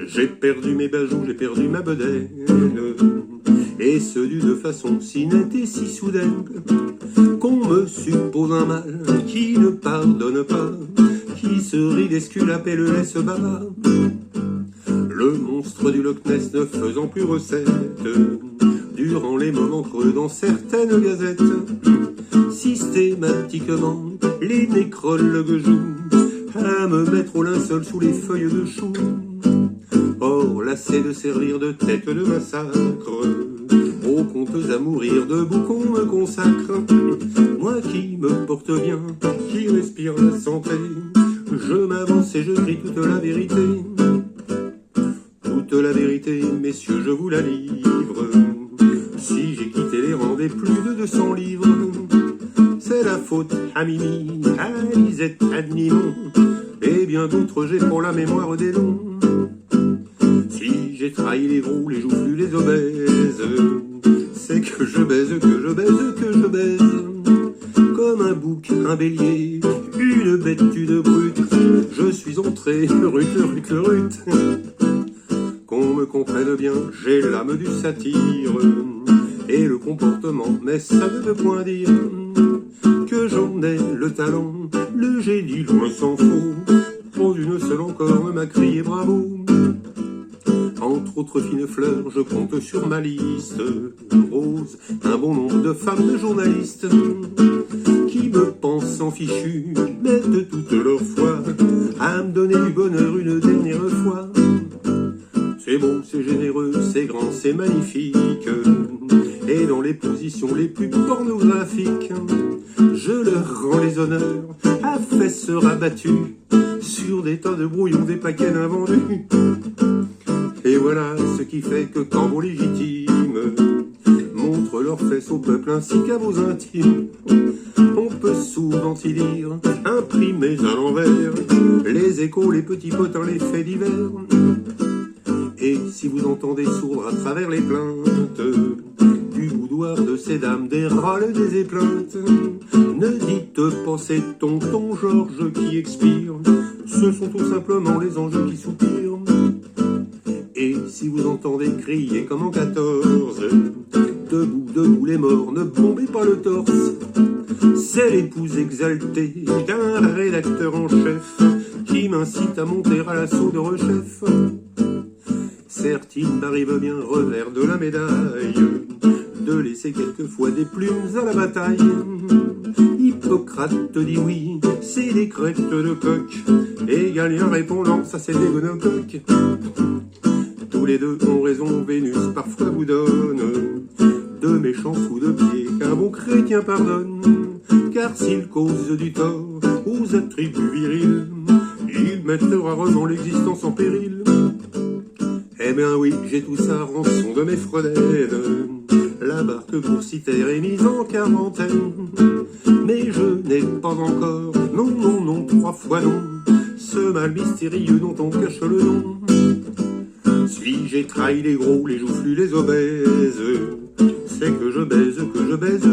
J'ai perdu mes bajoux, j'ai perdu ma bedaine, et ce d'une façon si nette et si soudaine, qu'on me suppose un mal qui ne pardonne pas, qui se rit d'Esculape et le laisse baba. Le monstre du Loch Ness ne faisant plus recette, durant les moments creux dans certaines gazettes, systématiquement les nécrologues jouent à me mettre au linceul sous les feuilles de chou. Or, lassé de servir de tête de massacre aux contes à mourir debout qu'on me consacre, moi qui me porte bien, qui respire la santé, je m'avance et je crie toute la vérité. Toute la vérité, messieurs, je vous la livre. Si j'ai quitté les rangs des plus de 200 livres, c'est la faute à Mimi, à Lisette, à Ninon, et bien d'autres, j'ai pour la mémoire des noms. Si j'ai trahi les gros, les joufflus, les obèses, c'est que je baise, que je baise, que je baise. Comme un bouc, un bélier, une bête, une brute, je suis entré, rut. Qu'on me comprenne bien, j'ai l'âme du satyre, et le comportement, mais ça ne veut point dire que j'en ai le talent, le génie, loin s'en faut. Pour une seule encore m'a crié bravo. Entre autres fines fleurs, je compte sur ma liste rose un bon nombre de femmes de journalistes qui me pensent en fichu, mettent toute leur foi à me donner du bonheur une dernière fois. C'est beau, c'est généreux, c'est grand, c'est magnifique, et dans les positions les plus pornographiques, je leur rends les honneurs à fesses rabattues sur des tas de brouillons, des paquets d'invendus. Et voilà ce qui fait que quand vos légitimes montrent leurs fesses au peuple ainsi qu'à vos intimes, on peut souvent y lire, imprimés à l'envers, les échos, les petits potins, les faits divers. Et si vous entendez sourdre à travers les plaintes du boudoir de ces dames, des râles, des épleintes, ne dites pas c'est tonton Georges qui expire, ce sont tout simplement les anges qui soupirent. Et si vous entendez crier comme en 14, debout, debout les morts, ne bombez pas le torse, c'est l'épouse exaltée d'un rédacteur en chef qui m'incite à monter à l'assaut de rechef. Certes, il m'arrive bien revers de la médaille de laisser quelquefois des plumes à la bataille. Hippocrate dit oui, c'est des crêtes de coq, et Galien répondant, ça c'est des gonocoques. Tous les deux ont raison, Vénus parfois vous donne de méchants coups de pied qu'un bon chrétien pardonne, car s'il cause du tort aux attributs virils, ils mettent rarement l'existence en péril. Eh bien oui, j'ai tout ça à rançon de mes fredaines, la barque coursitaire est mise en quarantaine, mais je n'ai pas encore, non, 3 fois non, ce mal mystérieux dont on cache le nom. Si j'ai trahi les gros, les joufflus, les obèses, c'est que je baise, que je baise,